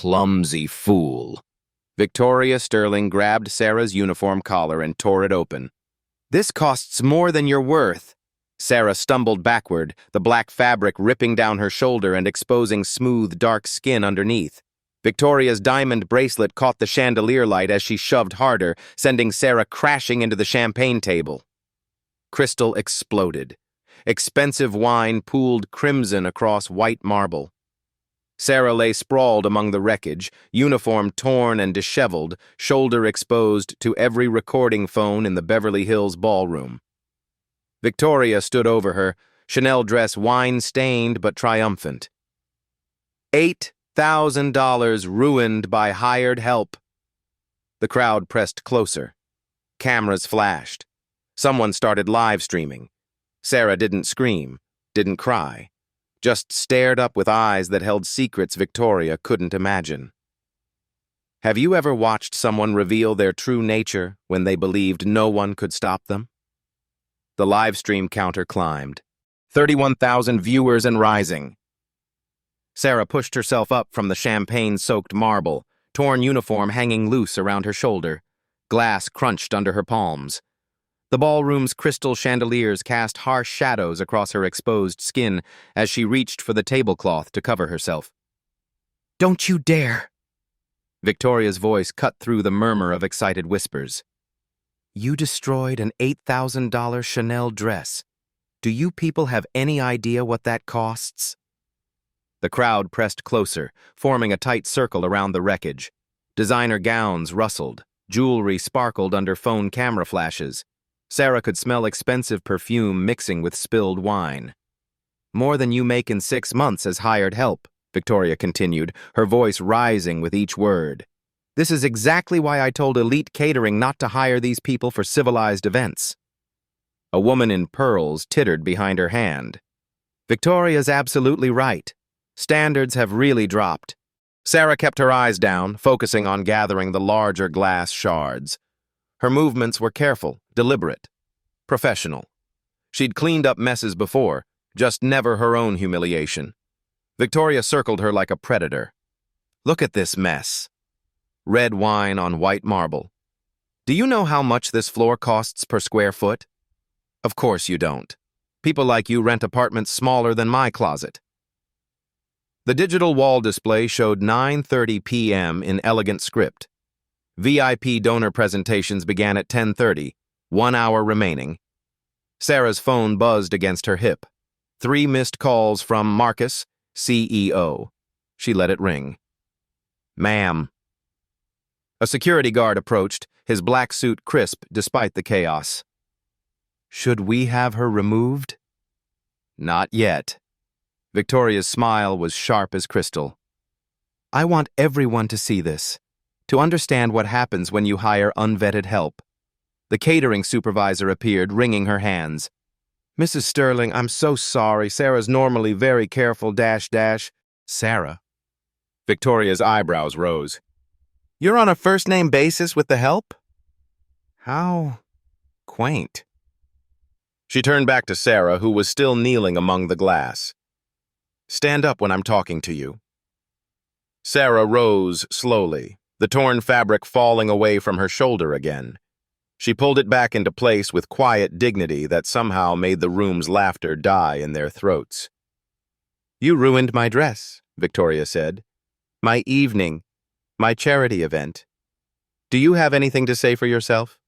clumsy fool. Victoria Sterling grabbed Sarah's uniform collar and tore it open. This costs more than you're worth. Sarah stumbled backward, the black fabric ripping down her shoulder and exposing smooth, dark skin underneath. Victoria's diamond bracelet caught the chandelier light as she shoved harder, sending Sarah crashing into the champagne table. Crystal exploded. Expensive wine pooled crimson across white marble. Sarah lay sprawled among the wreckage, uniform torn and disheveled, shoulder exposed to every recording phone in the Beverly Hills ballroom. Victoria stood over her, Chanel dress wine-stained but triumphant. $8,000 ruined by hired help. The crowd pressed closer. Cameras flashed. Someone started live streaming. Sarah didn't scream, didn't cry, just stared up with eyes that held secrets Victoria couldn't imagine. Have you ever watched someone reveal their true nature when they believed no one could stop them? The live stream counter climbed. 31,000 viewers and rising. Sarah pushed herself up from the champagne-soaked marble, torn uniform hanging loose around her shoulder. Glass crunched under her palms. The ballroom's crystal chandeliers cast harsh shadows across her exposed skin as she reached for the tablecloth to cover herself. "Don't you dare!" Victoria's voice cut through the murmur of excited whispers. "You destroyed an $8,000 Chanel dress. Do you people have any idea what that costs?" The crowd pressed closer, forming a tight circle around the wreckage. Designer gowns rustled. Jewelry sparkled under phone camera flashes. Sarah could smell expensive perfume mixing with spilled wine. "More than you make in 6 months as hired help," Victoria continued, her voice rising with each word. "This is exactly why I told Elite Catering not to hire these people for civilized events." A woman in pearls tittered behind her hand. "Victoria's absolutely right. Standards have really dropped." Sarah kept her eyes down, focusing on gathering the larger glass shards. Her movements were careful, deliberate, professional. She'd cleaned up messes before, just never her own humiliation. Victoria circled her like a predator. "Look at this mess." Red wine on white marble. "Do you know how much this floor costs per square foot?" "Of course you don't. People like you rent apartments smaller than my closet." The digital wall display showed 9:30 p.m. in elegant script. VIP donor presentations began at 10:30, 1 hour remaining. Sarah's phone buzzed against her hip. 3 missed calls from Marcus, CEO. She let it ring. "Ma'am." A security guard approached, his black suit crisp despite the chaos. "Should we have her removed?" "Not yet." Victoria's smile was sharp as crystal. "I want everyone to see this, to understand what happens when you hire unvetted help." The catering supervisor appeared, wringing her hands. "Mrs. Sterling, I'm so sorry. Sarah's normally very careful, -- Sarah?" Victoria's eyebrows rose. "You're on a first-name basis with the help?" "How quaint." She turned back to Sarah, who was still kneeling among the glass. "Stand up when I'm talking to you." Sarah rose slowly, the torn fabric falling away from her shoulder again. She pulled it back into place with quiet dignity that somehow made the room's laughter die in their throats. "You ruined my dress," Victoria said. "My evening, my charity event. Do you have anything to say for yourself?"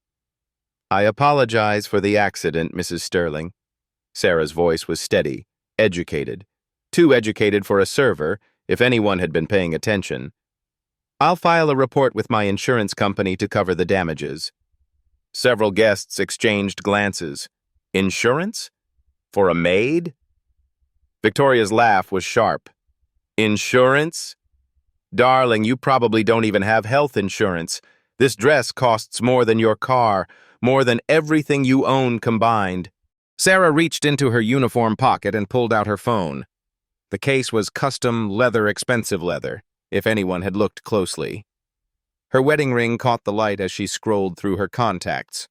"I apologize for the accident, Mrs. Sterling." Sarah's voice was steady, educated. Too educated for a server, if anyone had been paying attention. "I'll file a report with my insurance company to cover the damages." Several guests exchanged glances. "Insurance? For a maid?" Victoria's laugh was sharp. "Insurance? Darling, you probably don't even have health insurance. This dress costs more than your car, more than everything you own combined." Sarah reached into her uniform pocket and pulled out her phone. The case was custom leather, expensive leather, if anyone had looked closely. Her wedding ring caught the light as she scrolled through her contacts.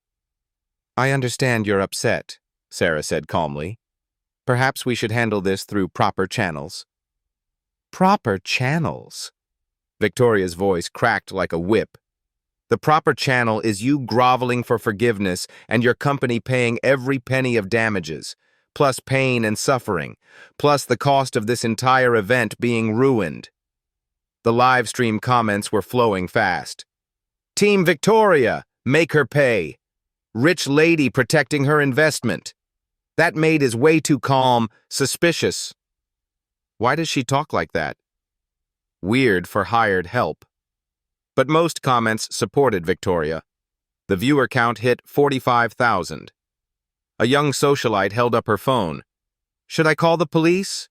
"I understand you're upset," Sarah said calmly. "Perhaps we should handle this through proper channels." "Proper channels?" Victoria's voice cracked like a whip. The proper channel is you groveling for forgiveness and your company paying every penny of damages, plus pain and suffering, plus the cost of this entire event being ruined. The live stream comments were flowing fast. Team Victoria, make her pay. Rich lady protecting her investment. That maid is way too calm, suspicious. Why does she talk like that? Weird for hired help. But most comments supported Victoria. The viewer count hit 45,000. A young socialite held up her phone. Should I call the police?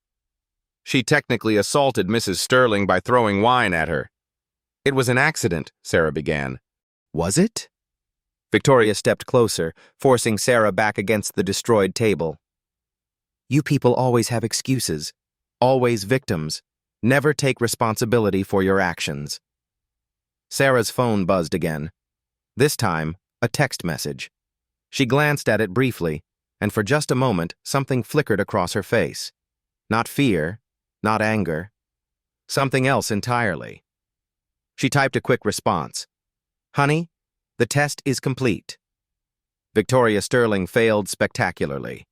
She technically assaulted Mrs. Sterling by throwing wine at her. It was an accident, Sarah began. Was it? Victoria stepped closer, forcing Sarah back against the destroyed table. You people always have excuses, always victims, never take responsibility for your actions. Sarah's phone buzzed again. This time, a text message. She glanced at it briefly, and for just a moment, something flickered across her face. Not fear, not anger. Something else entirely. She typed a quick response. Honey, the test is complete. Victoria Sterling failed spectacularly.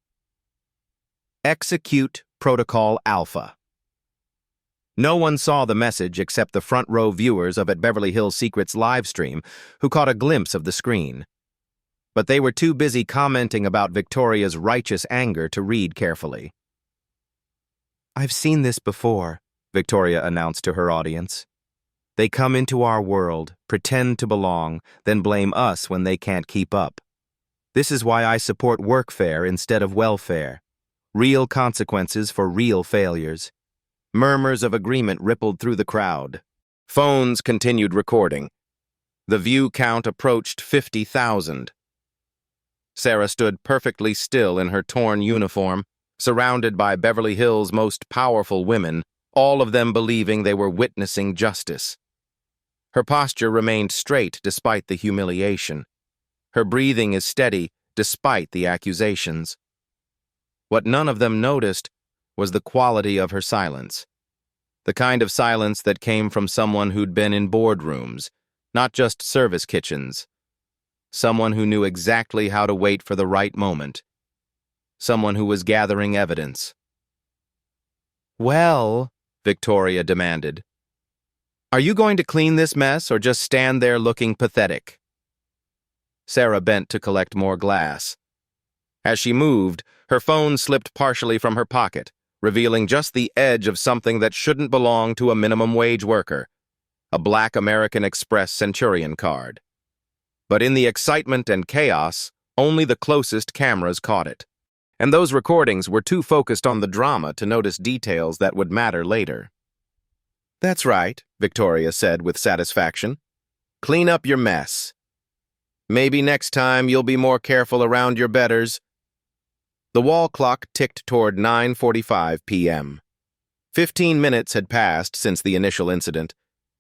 Execute Protocol Alpha. No one saw the message except the front-row viewers of At Beverly Hills Secret's live stream who caught a glimpse of the screen. But they were too busy commenting about Victoria's righteous anger to read carefully. I've seen this before, Victoria announced to her audience. They come into our world, pretend to belong, then blame us when they can't keep up. This is why I support workfare instead of welfare. Real consequences for real failures. Murmurs of agreement rippled through the crowd. Phones continued recording. The view count approached 50,000. Sarah stood perfectly still in her torn uniform, surrounded by Beverly Hills' most powerful women, all of them believing they were witnessing justice. Her posture remained straight despite the humiliation. Her breathing is steady despite the accusations. What none of them noticed was the quality of her silence. The kind of silence that came from someone who'd been in boardrooms, not just service kitchens. Someone who knew exactly how to wait for the right moment. Someone who was gathering evidence. Well, Victoria demanded, are you going to clean this mess or just stand there looking pathetic? Sarah bent to collect more glass. As she moved, her phone slipped partially from her pocket, revealing just the edge of something that shouldn't belong to a minimum wage worker, a black American Express Centurion card. But in the excitement and chaos, only the closest cameras caught it. And those recordings were too focused on the drama to notice details that would matter later. That's right, Victoria said with satisfaction. Clean up your mess. Maybe next time you'll be more careful around your betters. The wall clock ticked toward 9:45 p.m. 15 minutes had passed since the initial incident.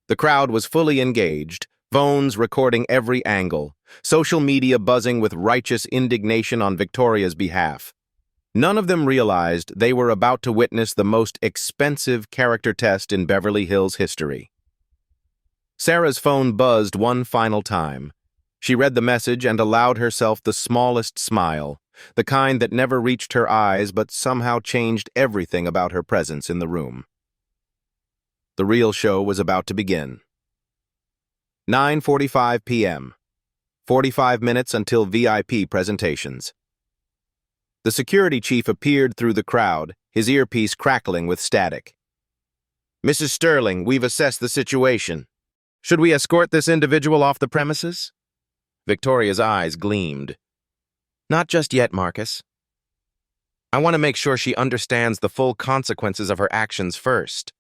The crowd was fully engaged, phones recording every angle, social media buzzing with righteous indignation on Victoria's behalf. None of them realized they were about to witness the most expensive character test in Beverly Hills history. Sarah's phone buzzed one final time. She read the message and allowed herself the smallest smile, the kind that never reached her eyes but somehow changed everything about her presence in the room. The real show was about to begin. 9:45 p.m. 45 minutes until VIP presentations. The security chief appeared through the crowd, his earpiece crackling with static. Mrs. Sterling, we've assessed the situation. Should we escort this individual off the premises? Victoria's eyes gleamed. Not just yet, Marcus. I want to make sure she understands the full consequences of her actions first.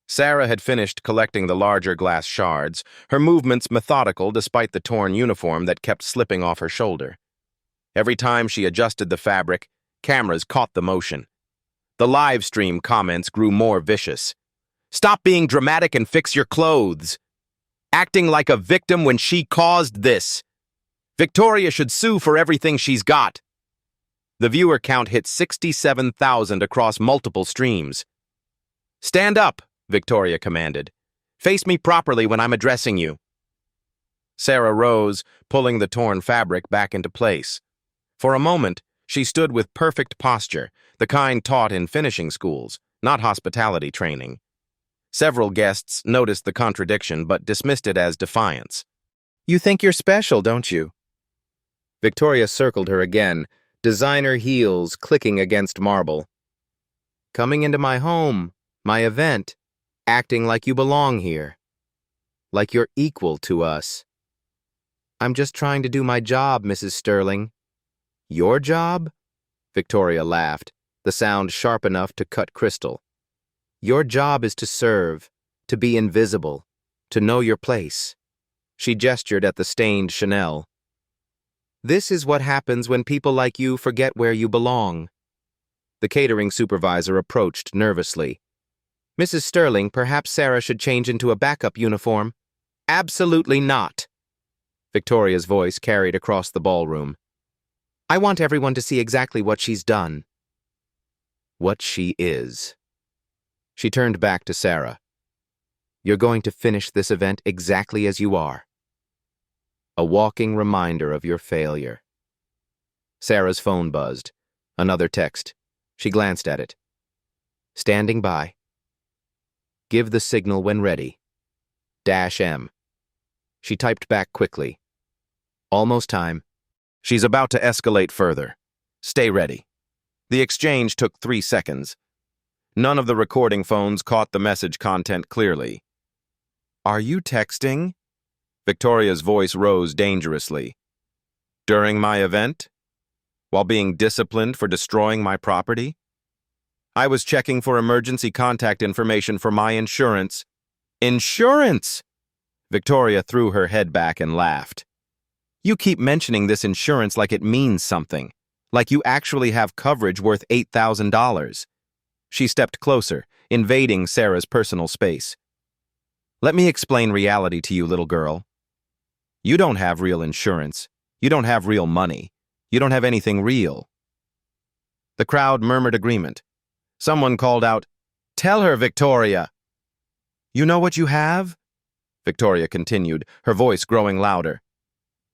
Sarah had finished collecting the larger glass shards, her movements methodical despite the torn uniform that kept slipping off her shoulder. Every time she adjusted the fabric, cameras caught the motion. The live stream comments grew more vicious. Stop being dramatic and fix your clothes. Acting like a victim when she caused this. Victoria should sue for everything she's got. The viewer count hit 67,000 across multiple streams. Stand up, Victoria commanded. Face me properly when I'm addressing you." Sarah rose, pulling the torn fabric back into place. For a moment, she stood with perfect posture, the kind taught in finishing schools, not hospitality training. Several guests noticed the contradiction but dismissed it as defiance. "You think you're special, don't you?" Victoria circled her again, designer heels clicking against marble. "Coming into my home, my event, acting like you belong here. Like you're equal to us." "I'm just trying to do my job, Mrs. Sterling." "Your job?" Victoria laughed, the sound sharp enough to cut crystal. "Your job is to serve, to be invisible, to know your place." She gestured at the stained Chanel. "This is what happens when people like you forget where you belong." The catering supervisor approached nervously. "Mrs. Sterling, perhaps Sarah should change into a backup uniform." "Absolutely not." Victoria's voice carried across the ballroom. "I want everyone to see exactly what she's done." "What she is." She turned back to Sarah. "You're going to finish this event exactly as you are. A walking reminder of your failure." Sarah's phone buzzed. Another text. She glanced at it. "Standing by. Give the signal when ready. -M." She typed back quickly. "Almost time." "She's about to escalate further. Stay ready." The exchange took 3 seconds. None of the recording phones caught the message content clearly. "Are you texting?" Victoria's voice rose dangerously. "During my event? While being disciplined for destroying my property? I was checking for emergency contact information for my insurance." "Insurance?" Victoria threw her head back and laughed. "You keep mentioning this insurance like it means something, like you actually have coverage worth $8,000. She stepped closer, invading Sarah's personal space. "Let me explain reality to you, little girl. You don't have real insurance. You don't have real money. You don't have anything real." The crowd murmured agreement. Someone called out, "Tell her, Victoria." "You know what you have?" Victoria continued, her voice growing louder.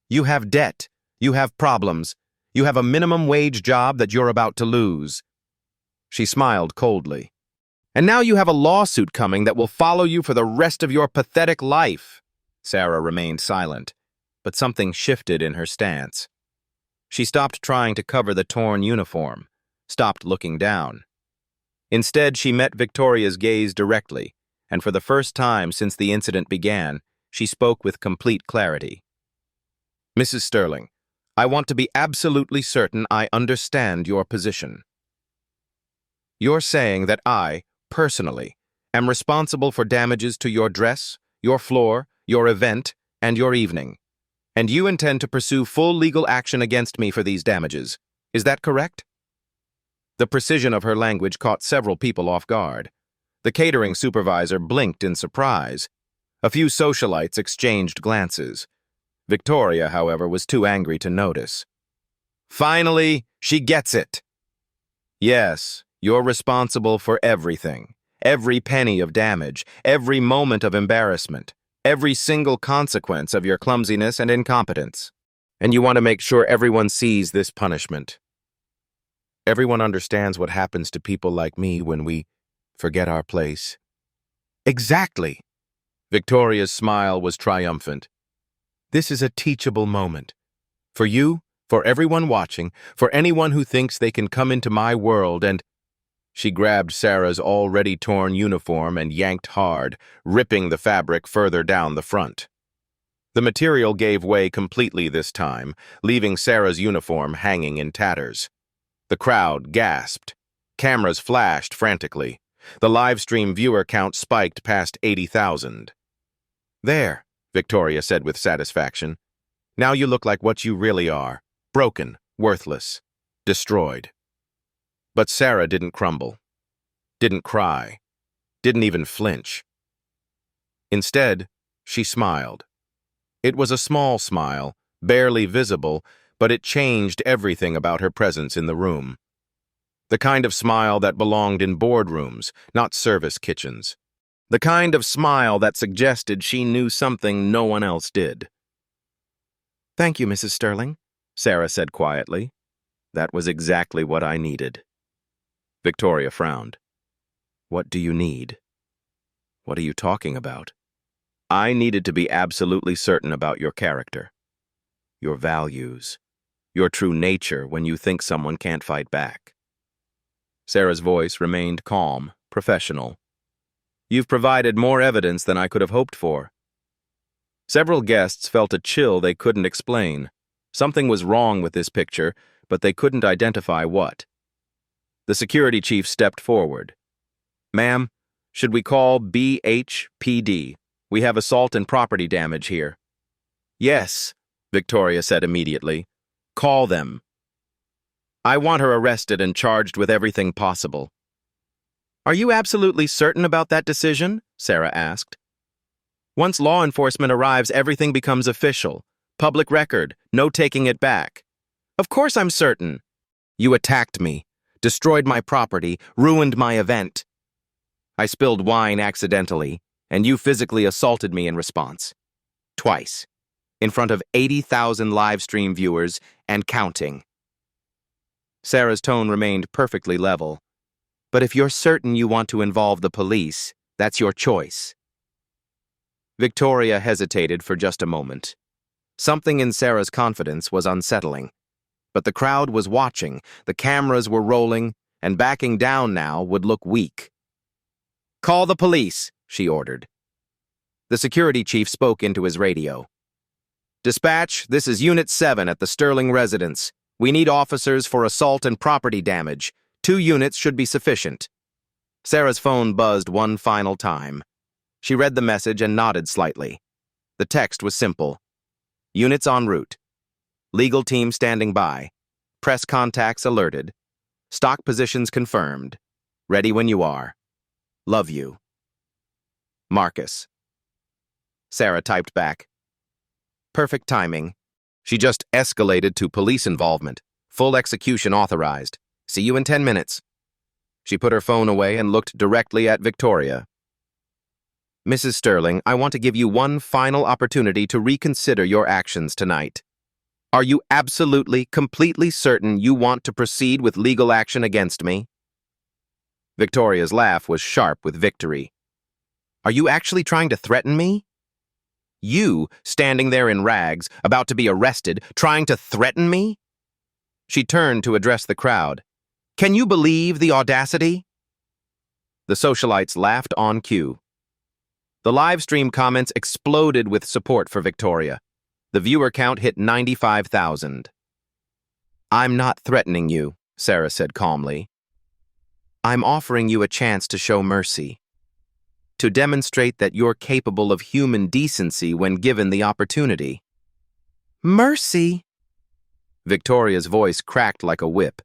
"You have debt. You have problems. You have a minimum wage job that you're about to lose." She smiled coldly. "And now you have a lawsuit coming that will follow you for the rest of your pathetic life." Sarah remained silent, but something shifted in her stance. She stopped trying to cover the torn uniform, stopped looking down. Instead, she met Victoria's gaze directly, and for the first time since the incident began, she spoke with complete clarity. "Mrs. Sterling, I want to be absolutely certain I understand your position. You're saying that I, personally, am responsible for damages to your dress, your floor, your event, and your evening, and you intend to pursue full legal action against me for these damages. Is that correct?" The precision of her language caught several people off guard. The catering supervisor blinked in surprise. A few socialites exchanged glances. Victoria, however, was too angry to notice. "Finally, she gets it." "Yes, you're responsible for everything. Every penny of damage, every moment of embarrassment, every single consequence of your clumsiness and incompetence. And you want to make sure everyone sees this punishment. Everyone understands what happens to people like me when we forget our place." "Exactly." Victoria's smile was triumphant. "This is a teachable moment. For you, for everyone watching, for anyone who thinks they can come into my world and—" She grabbed Sarah's already torn uniform and yanked hard, ripping the fabric further down the front. The material gave way completely this time, leaving Sarah's uniform hanging in tatters. The crowd gasped. Cameras flashed frantically. The live stream viewer count spiked past 80,000. "There," Victoria said with satisfaction. "Now you look like what you really are. Broken, worthless, destroyed." But Sarah didn't crumble, didn't cry, didn't even flinch. Instead, she smiled. It was a small smile, barely visible, but it changed everything about her presence in the room. The kind of smile that belonged in boardrooms, not service kitchens. The kind of smile that suggested she knew something no one else did. "Thank you, Mrs. Sterling," Sarah said quietly. "That was exactly what I needed." Victoria frowned. "What do you need?" "What are you talking about?" "I needed to be absolutely certain about your character, your values, your true nature when you think someone can't fight back." Sarah's voice remained calm, professional. "You've provided more evidence than I could have hoped for." Several guests felt a chill they couldn't explain. Something was wrong with this picture, but they couldn't identify what. The security chief stepped forward. "Ma'am, should we call BHPD? We have assault and property damage here." "Yes," Victoria said immediately. "Call them. I want her arrested and charged with everything possible." "Are you absolutely certain about that decision?" Sarah asked. "Once law enforcement arrives, everything becomes official. Public record, no taking it back." "Of course I'm certain." "You attacked me, destroyed my property, ruined my event. I spilled wine accidentally, and you physically assaulted me in response. Twice, in front of 80,000 live stream viewers and counting." Sarah's tone remained perfectly level. "But if you're certain you want to involve the police, that's your choice." Victoria hesitated for just a moment. Something in Sarah's confidence was unsettling. But the crowd was watching, the cameras were rolling, and backing down now would look weak. "Call the police," she ordered. The security chief spoke into his radio. "Dispatch, this is Unit 7 at the Sterling residence. We need officers for assault and property damage. 2 units should be sufficient." Sarah's phone buzzed one final time. She read the message and nodded slightly. The text was simple. "Units en route. Legal team standing by. Press contacts alerted. Stock positions confirmed. Ready when you are. Love you. Marcus." Sarah typed back. "Perfect timing. She just escalated to police involvement. Full execution authorized. See you in 10 minutes. She put her phone away and looked directly at Victoria. "Mrs. Sterling, I want to give you one final opportunity to reconsider your actions tonight. Are you absolutely, completely certain you want to proceed with legal action against me?" Victoria's laugh was sharp with victory. "Are you actually trying to threaten me? You, standing there in rags, about to be arrested, trying to threaten me?" She turned to address the crowd. "Can you believe the audacity?" The socialites laughed on cue. The live stream comments exploded with support for Victoria. The viewer count hit 95,000. "I'm not threatening you," Sarah said calmly. "I'm offering you a chance to show mercy, to demonstrate that you're capable of human decency when given the opportunity." "Mercy?" Victoria's voice cracked like a whip.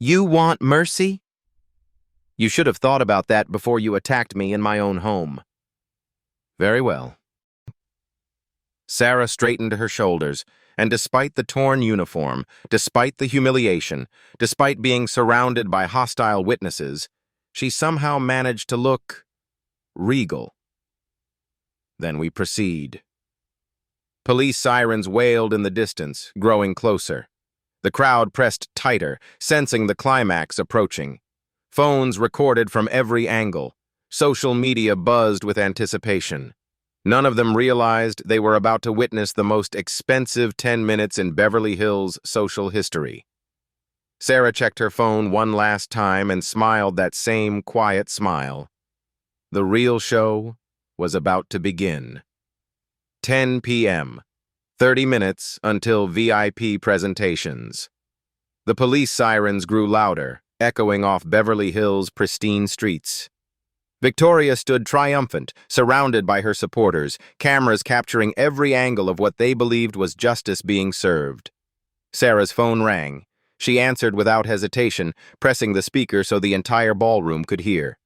"You want mercy?" "You should have thought about that before you attacked me in my own home." "Very well." Sarah straightened her shoulders, and despite the torn uniform, despite the humiliation, despite being surrounded by hostile witnesses, she somehow managed to look regal. "Then we proceed." Police sirens wailed in the distance, growing closer. The crowd pressed tighter, sensing the climax approaching. Phones recorded from every angle. Social media buzzed with anticipation. None of them realized they were about to witness the most expensive 10 minutes in Beverly Hills social history. Sarah checked her phone one last time and smiled that same quiet smile. The real show was about to begin. 10 p.m. 30 minutes until VIP presentations. The police sirens grew louder, echoing off Beverly Hills' pristine streets. Victoria stood triumphant, surrounded by her supporters, cameras capturing every angle of what they believed was justice being served. Sarah's phone rang. She answered without hesitation, pressing the speaker so the entire ballroom could hear.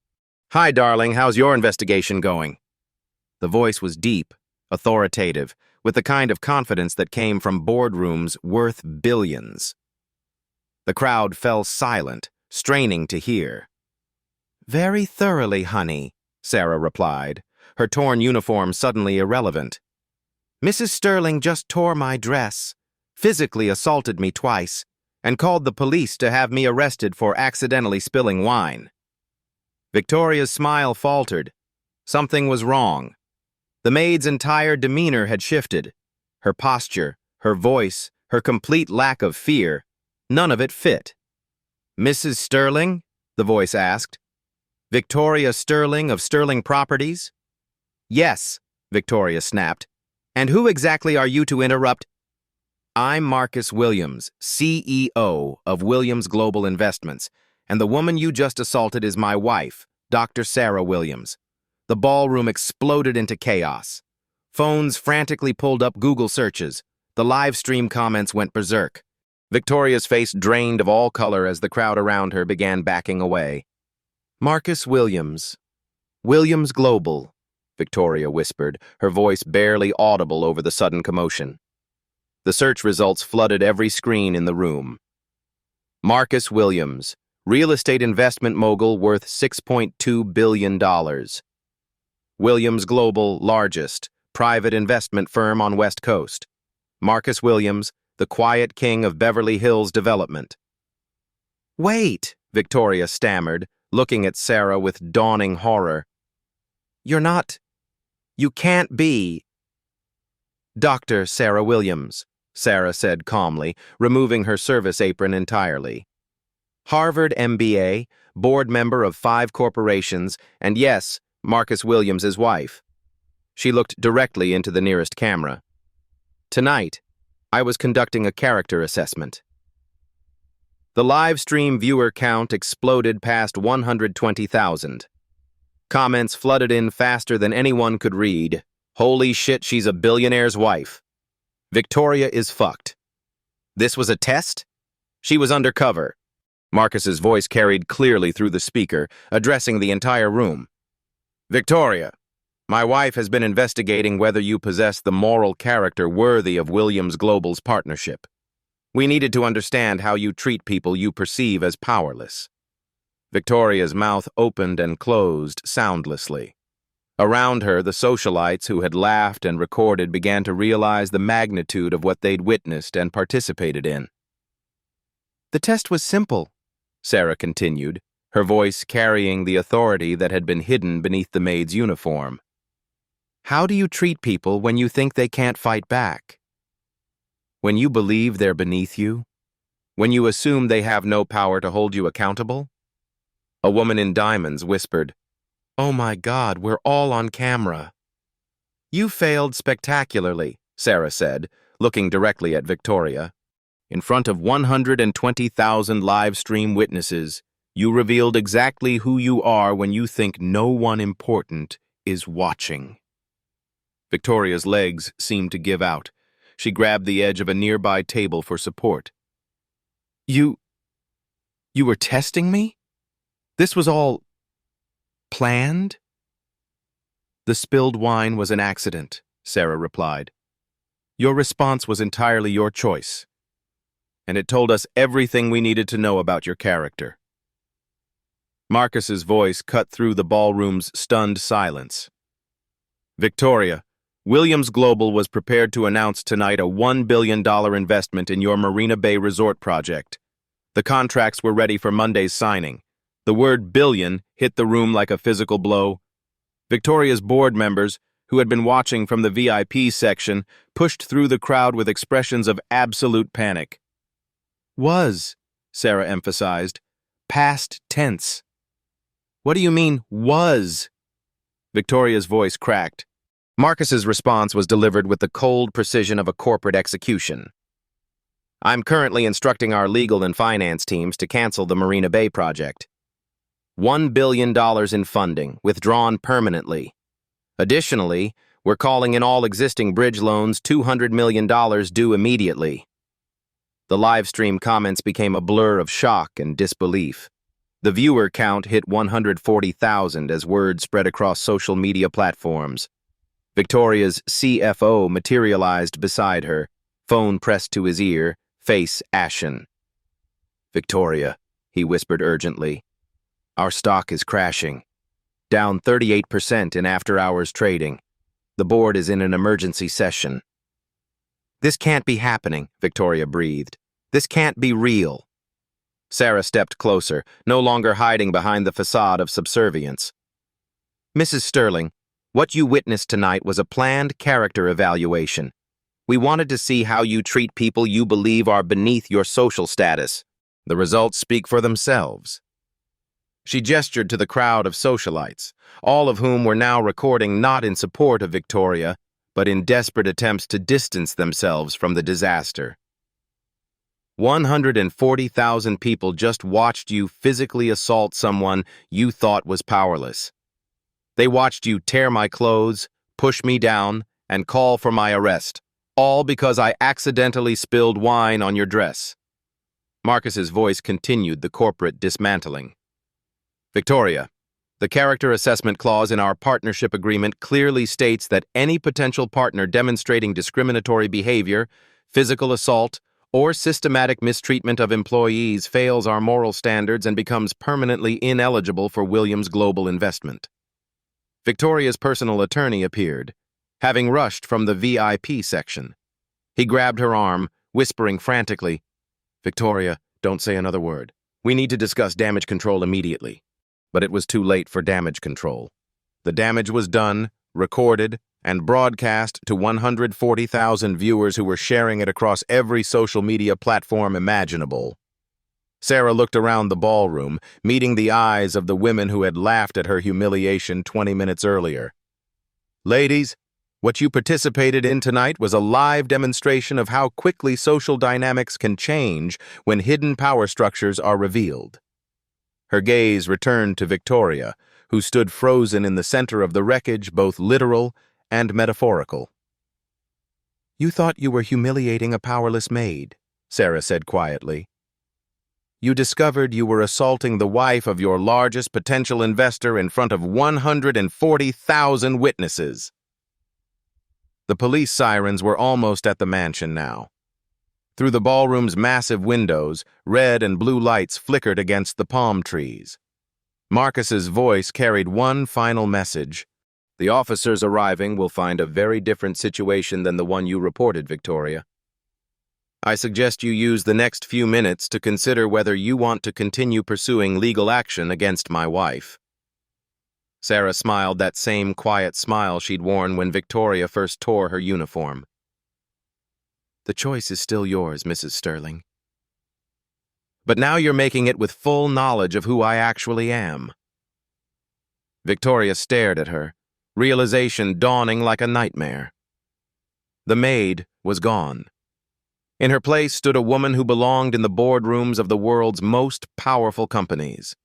"Hi, darling, how's your investigation going?" The voice was deep, authoritative, with the kind of confidence that came from boardrooms worth billions. The crowd fell silent, straining to hear. "Very thoroughly, honey," Sarah replied, her torn uniform suddenly irrelevant. Mrs. Sterling just tore my dress, physically assaulted me twice, and called the police to have me arrested for accidentally spilling wine. Victoria's smile faltered. Something was wrong. The maid's entire demeanor had shifted. Her posture, her voice, her complete lack of fear, none of it fit. Mrs. Sterling? The voice asked. Victoria Sterling of Sterling Properties? Yes, Victoria snapped. And who exactly are you to interrupt? I'm Marcus Williams, CEO of Williams Global Investments, and the woman you just assaulted is my wife, Dr. Sarah Williams. The ballroom exploded into chaos. Phones frantically pulled up Google searches. The live stream comments went berserk. Victoria's face drained of all color as the crowd around her began backing away. Marcus Williams. Williams Global, Victoria whispered, her voice barely audible over the sudden commotion. The search results flooded every screen in the room. Marcus Williams, real estate investment mogul worth $6.2 billion. Williams Global, largest private investment firm on West Coast. Marcus Williams, the quiet king of Beverly Hills development. Wait, Victoria stammered, looking at Sarah with dawning horror. You can't be. Dr. Sarah Williams, Sarah said calmly, removing her service apron entirely. Harvard MBA, board member of 5 corporations, and yes, Marcus Williams' wife. She looked directly into the nearest camera. Tonight, I was conducting a character assessment. The live stream viewer count exploded past 120,000. Comments flooded in faster than anyone could read. Holy shit, she's a billionaire's wife. Victoria is fucked. This was a test? She was undercover. Marcus's voice carried clearly through the speaker, addressing the entire room. Victoria, my wife has been investigating whether you possess the moral character worthy of Williams Global's partnership. We needed to understand how you treat people you perceive as powerless. Victoria's mouth opened and closed soundlessly. Around her, the socialites who had laughed and recorded began to realize the magnitude of what they'd witnessed and participated in. The test was simple, Sarah continued, her voice carrying the authority that had been hidden beneath the maid's uniform. How do you treat people when you think they can't fight back? When you believe they're beneath you? When you assume they have no power to hold you accountable? A woman in diamonds whispered, "Oh my God, we're all on camera." You failed spectacularly, Sarah said, looking directly at Victoria. In front of 120,000 live stream witnesses, you revealed exactly who you are when you think no one important is watching. Victoria's legs seemed to give out. She grabbed the edge of a nearby table for support. You were testing me? This was all planned? The spilled wine was an accident, Sarah replied. Your response was entirely your choice, and it told us everything we needed to know about your character. Marcus's voice cut through the ballroom's stunned silence. Victoria, Williams Global was prepared to announce tonight a $1 billion investment in your Marina Bay resort project. The contracts were ready for Monday's signing. The word billion hit the room like a physical blow. Victoria's board members, who had been watching from the VIP section, pushed through the crowd with expressions of absolute panic. Was, Sarah emphasized, past tense. What do you mean, was? Victoria's voice cracked. Marcus's response was delivered with the cold precision of a corporate execution. I'm currently instructing our legal and finance teams to cancel the Marina Bay project. $1 billion in funding, withdrawn permanently. Additionally, we're calling in all existing bridge loans $200 million due immediately. The live stream comments became a blur of shock and disbelief. The viewer count hit 140,000 as word spread across social media platforms. Victoria's CFO materialized beside her, phone pressed to his ear, face ashen. Victoria, he whispered urgently, our stock is crashing. down 38% in after-hours trading. The board is in an emergency session. This can't be happening, Victoria breathed. This can't be real. Sarah stepped closer, no longer hiding behind the facade of subservience. Mrs. Sterling, what you witnessed tonight was a planned character evaluation. We wanted to see how you treat people you believe are beneath your social status. The results speak for themselves. She gestured to the crowd of socialites, all of whom were now recording not in support of Victoria, but in desperate attempts to distance themselves from the disaster. 140,000 people just watched you physically assault someone you thought was powerless. They watched you tear my clothes, push me down, and call for my arrest, all because I accidentally spilled wine on your dress. Marcus's voice continued the corporate dismantling. Victoria, the character assessment clause in our partnership agreement clearly states that any potential partner demonstrating discriminatory behavior, physical assault, or systematic mistreatment of employees fails our moral standards and becomes permanently ineligible for Williams' global investment. Victoria's personal attorney appeared, having rushed from the VIP section. He grabbed her arm, whispering frantically, "Victoria, don't say another word. We need to discuss damage control immediately." But it was too late for damage control. The damage was done, recorded, and broadcast to 140,000 viewers who were sharing it across every social media platform imaginable. Sarah looked around the ballroom, meeting the eyes of the women who had laughed at her humiliation 20 minutes earlier. Ladies, what you participated in tonight was a live demonstration of how quickly social dynamics can change when hidden power structures are revealed. Her gaze returned to Victoria, who stood frozen in the center of the wreckage, both literal and metaphorical. "You thought you were humiliating a powerless maid," Sarah said quietly. "You discovered you were assaulting the wife of your largest potential investor in front of 140,000 witnesses." The police sirens were almost at the mansion now. Through the ballroom's massive windows, red and blue lights flickered against the palm trees. Marcus's voice carried one final message. "The officers arriving will find a very different situation than the one you reported, Victoria. I suggest you use the next few minutes to consider whether you want to continue pursuing legal action against my wife." Sarah smiled that same quiet smile she'd worn when Victoria first tore her uniform. "The choice is still yours, Mrs. Sterling. But now you're making it with full knowledge of who I actually am." Victoria stared at her, realization dawning like a nightmare. The maid was gone. In her place stood a woman who belonged in the boardrooms of the world's most powerful companies.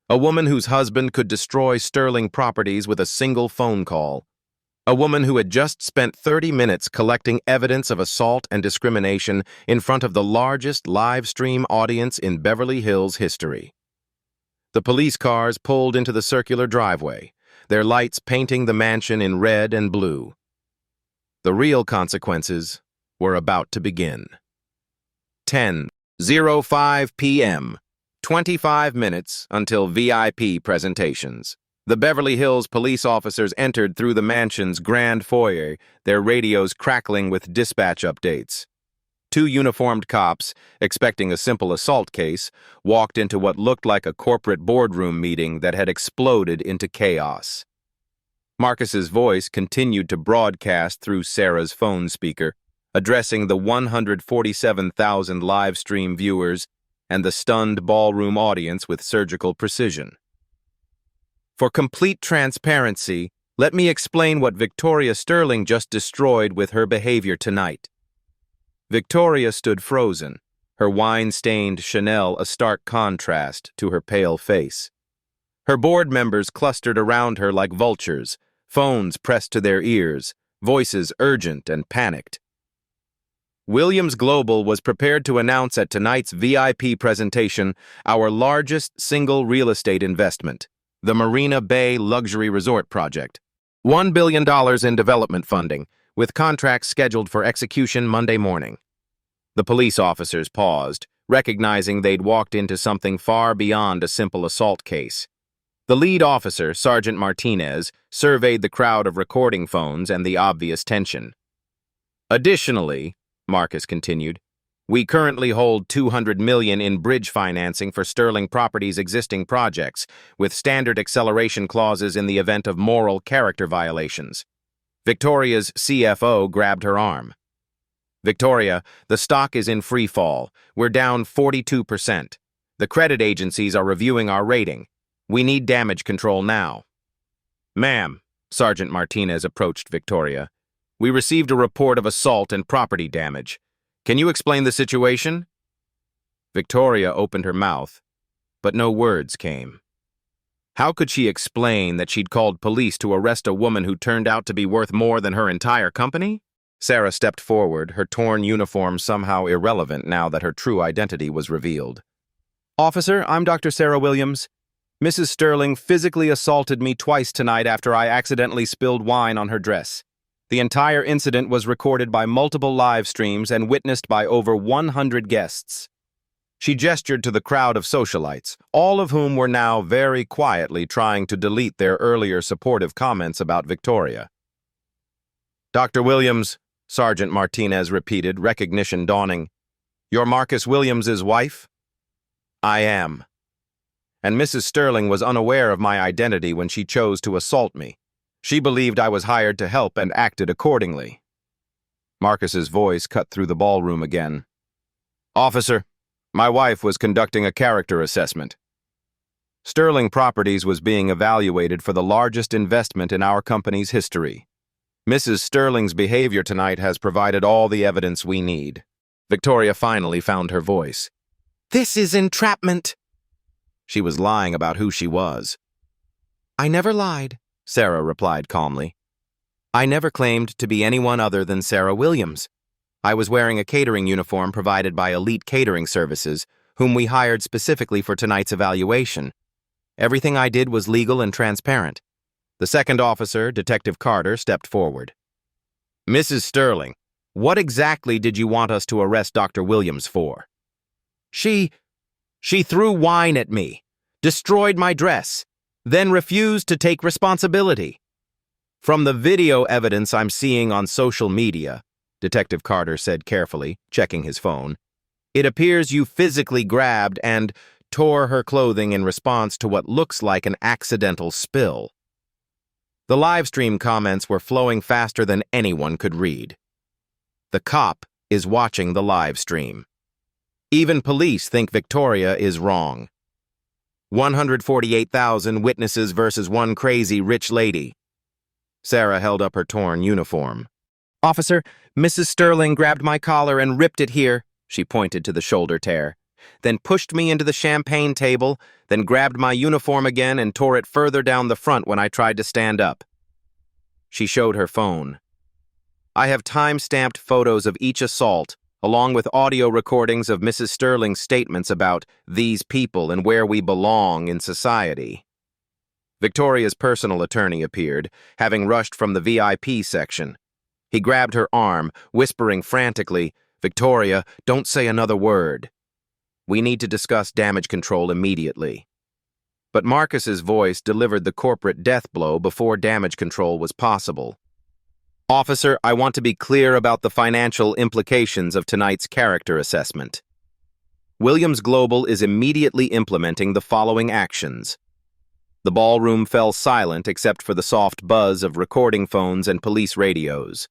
A woman whose husband could destroy Sterling properties with a single phone call. A woman who had just spent 30 minutes collecting evidence of assault and discrimination in front of the largest live stream audience in Beverly Hills history. The police cars pulled into the circular driveway, their lights painting the mansion in red and blue. The real consequences were about to begin. 10:05 p.m., 25 minutes until VIP presentations. The Beverly Hills police officers entered through the mansion's grand foyer, their radios crackling with dispatch updates. Two uniformed cops, expecting a simple assault case, walked into what looked like a corporate boardroom meeting that had exploded into chaos. Marcus's voice continued to broadcast through Sarah's phone speaker, addressing the 147,000 live stream viewers and the stunned ballroom audience with surgical precision. "For complete transparency, let me explain what Victoria Sterling just destroyed with her behavior tonight." Victoria stood frozen, her wine-stained Chanel a stark contrast to her pale face. Her board members clustered around her like vultures, phones pressed to their ears, voices urgent and panicked. Williams Global was prepared to announce at tonight's VIP presentation our largest single real estate investment, the Marina Bay Luxury Resort Project. $1 billion in development funding, with contracts scheduled for execution Monday morning. The police officers paused, recognizing they'd walked into something far beyond a simple assault case. The lead officer, Sergeant Martinez, surveyed the crowd of recording phones and the obvious tension. Additionally, Marcus continued, we currently hold $200 million in bridge financing for Sterling Properties' existing projects, with standard acceleration clauses in the event of moral character violations. Victoria's CFO grabbed her arm. Victoria, the stock is in free fall. We're down 42%. The credit agencies are reviewing our rating. We need damage control now. Ma'am, Sergeant Martinez approached Victoria. We received a report of assault and property damage. Can you explain the situation? Victoria opened her mouth, but no words came. How could she explain that she'd called police to arrest a woman who turned out to be worth more than her entire company? Sarah stepped forward, her torn uniform somehow irrelevant now that her true identity was revealed. Officer, I'm Dr. Sarah Williams. Mrs. Sterling physically assaulted me twice tonight after I accidentally spilled wine on her dress. The entire incident was recorded by multiple live streams and witnessed by over 100 guests. She gestured to the crowd of socialites, all of whom were now very quietly trying to delete their earlier supportive comments about Victoria. Dr. Williams, Sergeant Martinez repeated, recognition dawning. You're Marcus Williams's wife? I am. And Mrs. Sterling was unaware of my identity when she chose to assault me. She believed I was hired to help and acted accordingly. Marcus's voice cut through the ballroom again. Officer, my wife was conducting a character assessment. Sterling Properties was being evaluated for the largest investment in our company's history. Mrs. Sterling's behavior tonight has provided all the evidence we need. Victoria finally found her voice. This is entrapment. She was lying about who she was. I never lied, Sarah replied calmly. I never claimed to be anyone other than Sarah Williams. I was wearing a catering uniform provided by Elite Catering Services, whom we hired specifically for tonight's evaluation. Everything I did was legal and transparent. The second officer, Detective Carter, stepped forward. Mrs. Sterling, what exactly did you want us to arrest Dr. Williams for? She threw wine at me, destroyed my dress, then refused to take responsibility. From the video evidence I'm seeing on social media, Detective Carter said carefully, checking his phone, it appears you physically grabbed and tore her clothing in response to what looks like an accidental spill. The live stream comments were flowing faster than anyone could read. The cop is watching the live stream. Even police think Victoria is wrong. 148,000 witnesses versus one crazy rich lady. Sarah held up her torn uniform. Officer, Mrs. Sterling grabbed my collar and ripped it here, she pointed to the shoulder tear, then pushed me into the champagne table, then grabbed my uniform again and tore it further down the front when I tried to stand up. She showed her phone. I have time-stamped photos of each assault, along with audio recordings of Mrs. Sterling's statements about these people and where we belong in society. Victoria's personal attorney appeared, having rushed from the VIP section. He grabbed her arm, whispering frantically, Victoria, don't say another word. We need to discuss damage control immediately. But Marcus's voice delivered the corporate death blow before damage control was possible. Officer, I want to be clear about the financial implications of tonight's character assessment. Williams Global is immediately implementing the following actions. The ballroom fell silent except for the soft buzz of recording phones and police radios.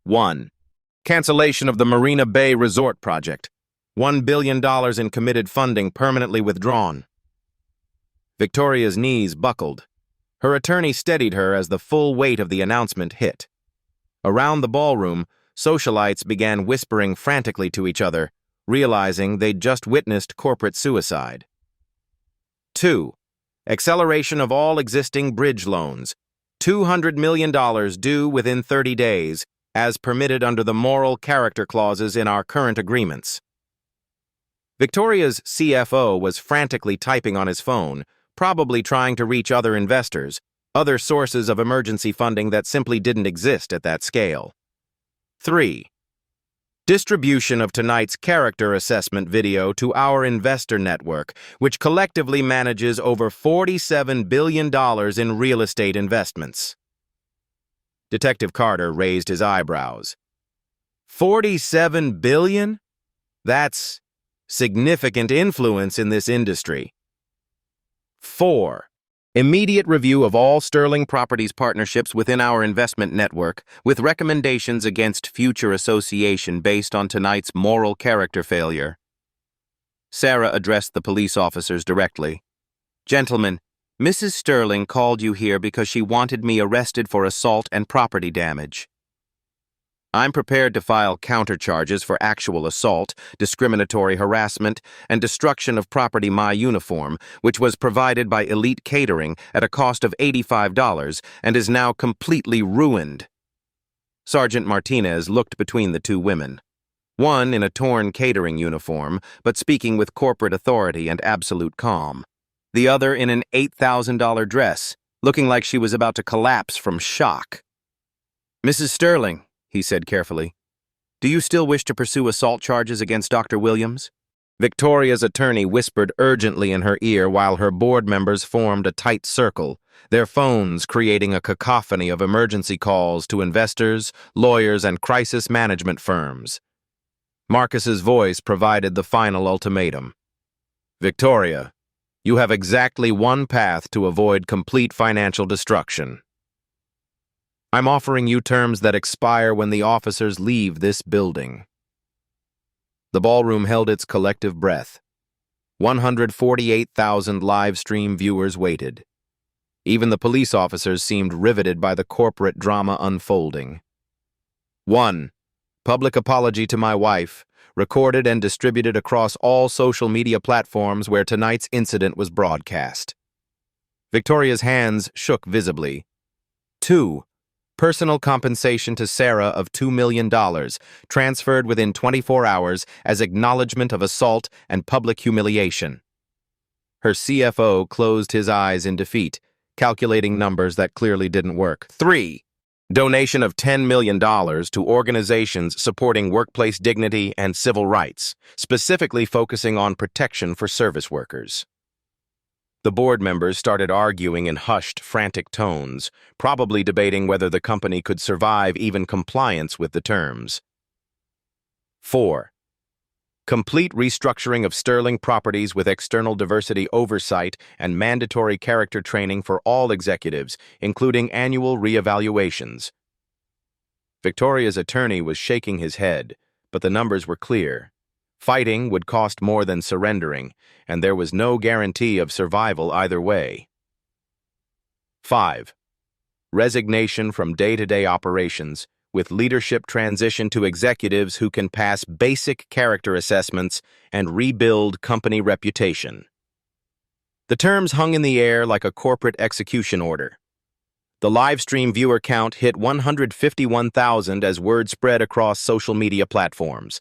1. Cancellation of the Marina Bay Resort project. $1 billion in committed funding permanently withdrawn. Victoria's knees buckled. Her attorney steadied her as the full weight of the announcement hit. Around the ballroom, socialites began whispering frantically to each other, realizing they'd just witnessed corporate suicide. 2. Acceleration of all existing bridge loans. $200 million due within 30 days, as permitted under the moral character clauses in our current agreements. Victoria's CFO was frantically typing on his phone, probably trying to reach other investors, other sources of emergency funding that simply didn't exist at that scale. 3. Distribution of tonight's character assessment video to our investor network, which collectively manages over $47 billion in real estate investments. Detective Carter raised his eyebrows. $47 billion? That's significant influence in this industry. 4. Immediate review of all Sterling Properties partnerships within our investment network, with recommendations against future association based on tonight's moral character failure. Sarah addressed the police officers directly. Gentlemen, Mrs. Sterling called you here because she wanted me arrested for assault and property damage. I'm prepared to file countercharges for actual assault, discriminatory harassment, and destruction of property my uniform, which was provided by Elite Catering at a cost of $85 and is now completely ruined. Sergeant Martinez looked between the two women. One in a torn catering uniform, but speaking with corporate authority and absolute calm. The other in an $8,000 dress, looking like she was about to collapse from shock. Mrs. Sterling, he said carefully, do you still wish to pursue assault charges against Dr. Williams? Victoria's attorney whispered urgently in her ear while her board members formed a tight circle, their phones creating a cacophony of emergency calls to investors, lawyers, and crisis management firms. Marcus's voice provided the final ultimatum. Victoria, you have exactly one path to avoid complete financial destruction. I'm offering you terms that expire when the officers leave this building. The ballroom held its collective breath. 148,000 live stream viewers waited. Even the police officers seemed riveted by the corporate drama unfolding. 1. Public apology to my wife, recorded and distributed across all social media platforms where tonight's incident was broadcast. Victoria's hands shook visibly. 2. Personal compensation to Sarah of $2 million, transferred within 24 hours as acknowledgement of assault and public humiliation. Her CFO closed his eyes in defeat, calculating numbers that clearly didn't work. 3. Donation of $10 million to organizations supporting workplace dignity and civil rights, specifically focusing on protection for service workers. The board members started arguing in hushed, frantic tones, probably debating whether the company could survive even compliance with the terms. 4. Complete restructuring of Sterling Properties with external diversity oversight and mandatory character training for all executives, including annual reevaluations. Victoria's attorney was shaking his head, but the numbers were clear. Fighting would cost more than surrendering, and there was no guarantee of survival either way. 5. Resignation from day-to-day operations, with leadership transition to executives who can pass basic character assessments and rebuild company reputation. The terms hung in the air like a corporate execution order. The live stream viewer count hit 151,000 as word spread across social media platforms.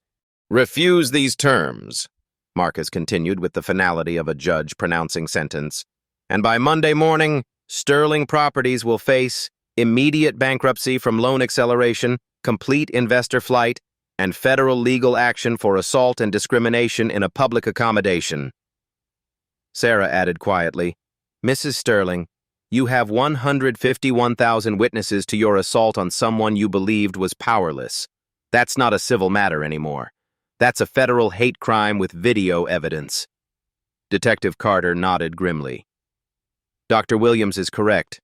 Refuse these terms, Marcus continued with the finality of a judge pronouncing sentence, and by Monday morning, Sterling Properties will face immediate bankruptcy from loan acceleration, complete investor flight, and federal legal action for assault and discrimination in a public accommodation. Sarah added quietly, Mrs. Sterling, you have 151,000 witnesses to your assault on someone you believed was powerless. That's not a civil matter anymore. That's a federal hate crime with video evidence. Detective Carter nodded grimly. Dr. Williams is correct.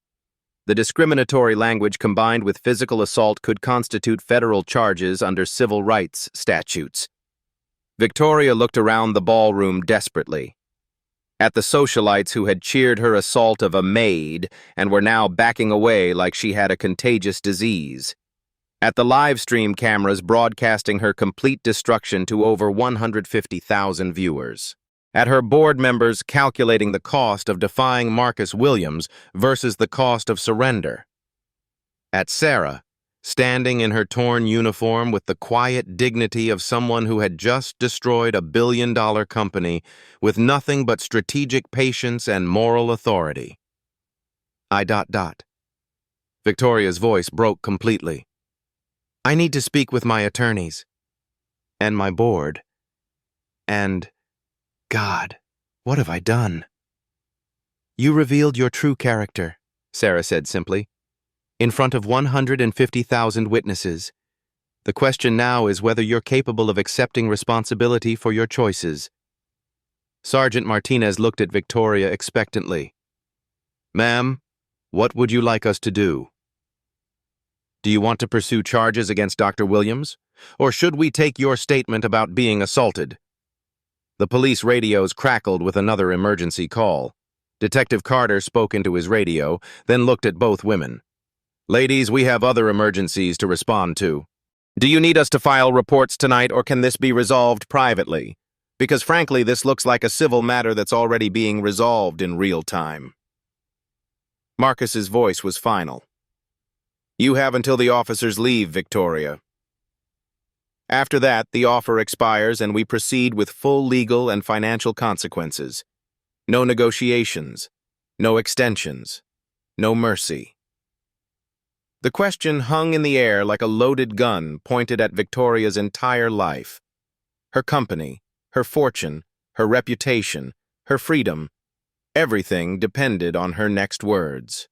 The discriminatory language combined with physical assault could constitute federal charges under civil rights statutes. Victoria looked around the ballroom desperately. At the socialites who had cheered her assault of a maid and were now backing away like she had a contagious disease. At the live stream cameras broadcasting her complete destruction to over 150,000 viewers. At her board members calculating the cost of defying Marcus Williams versus the cost of surrender. At Sarah, standing in her torn uniform with the quiet dignity of someone who had just destroyed a billion-dollar company with nothing but strategic patience and moral authority. Victoria's voice broke completely. I need to speak with my attorneys. and my board. And, God, what have I done? You revealed your true character, Sarah said simply, in front of 150,000 witnesses. The question now is whether you're capable of accepting responsibility for your choices. Sergeant Martinez looked at Victoria expectantly. Ma'am, what would you like us to do? Do you want to pursue charges against Dr. Williams? Or should we take your statement about being assaulted? The police radios crackled with another emergency call. Detective Carter spoke into his radio, then looked at both women. Ladies, we have other emergencies to respond to. Do you need us to file reports tonight, or can this be resolved privately? Because frankly, this looks like a civil matter that's already being resolved in real time. Marcus's voice was final. You have until the officers leave, Victoria. After that, the offer expires and we proceed with full legal and financial consequences. No negotiations, no extensions, no mercy. The question hung in the air like a loaded gun pointed at Victoria's entire life. Her company, her fortune, her reputation, her freedom, everything depended on her next words.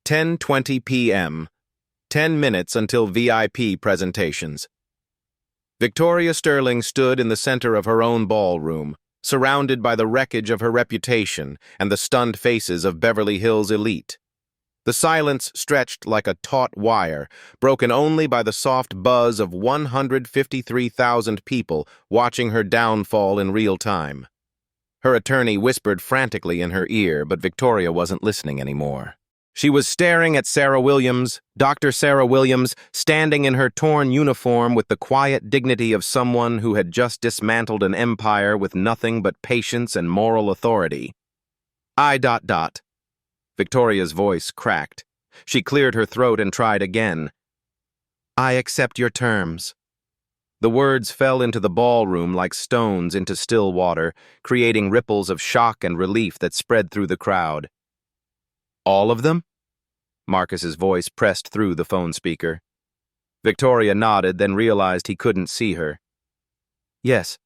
10:20 p.m., 10 minutes until VIP presentations. Victoria Sterling stood in the center of her own ballroom, surrounded by the wreckage of her reputation and the stunned faces of Beverly Hills elite. The silence stretched like a taut wire, broken only by the soft buzz of 153,000 people watching her downfall in real time. Her attorney whispered frantically in her ear, but Victoria wasn't listening anymore. She was staring at Sarah Williams, Dr. Sarah Williams, standing in her torn uniform with the quiet dignity of someone who had just dismantled an empire with nothing but patience and moral authority. Victoria's voice cracked. She cleared her throat and tried again. I accept your terms. The words fell into the ballroom like stones into still water, creating ripples of shock and relief that spread through the crowd. All of them? Marcus's voice pressed through the phone speaker. Victoria nodded, then realized he couldn't see her. Yes,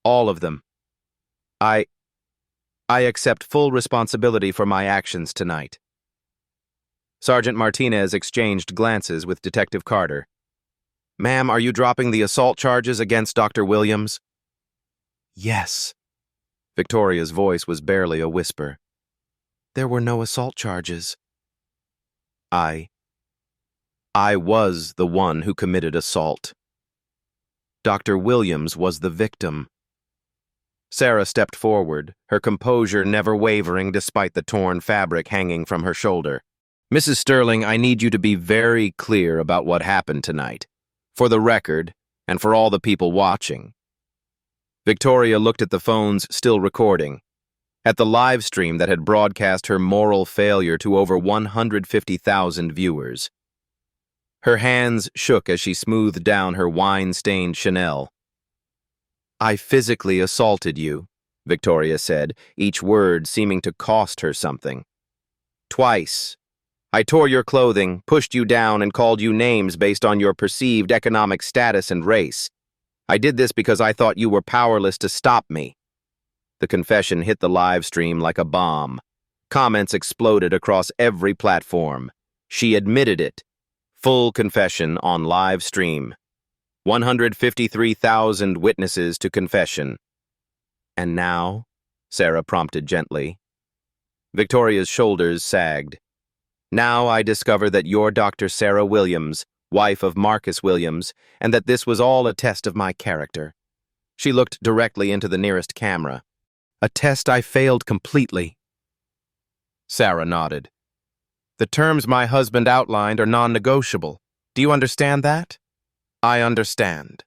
all of them. I accept full responsibility for my actions tonight. Sergeant Martinez exchanged glances with Detective Carter. Ma'am, are you dropping the assault charges against Dr. Williams? Yes. Victoria's voice was barely a whisper. There were no assault charges. I was the one who committed assault. Dr. Williams was the victim. Sarah stepped forward, her composure never wavering despite the torn fabric hanging from her shoulder. Mrs. Sterling, I need you to be very clear about what happened tonight, for the record and for all the people watching. Victoria looked at the phones still recording, at the live stream that had broadcast her moral failure to over 150,000 viewers. Her hands shook as she smoothed down her wine-stained Chanel. I physically assaulted you, Victoria said, each word seeming to cost her something. Twice. I tore your clothing, pushed you down, and called you names based on your perceived economic status and race. I did this because I thought you were powerless to stop me. The confession hit the live stream like a bomb. Comments exploded across every platform. She admitted it. Full confession on live stream. 153,000 witnesses to confession. And now? Sarah prompted gently. Victoria's shoulders sagged. Now I discover that you're Dr. Sarah Williams, wife of Marcus Williams, and that this was all a test of my character. She looked directly into the nearest camera. A test I failed completely. Sarah nodded. The terms my husband outlined are non-negotiable. Do you understand that? I understand.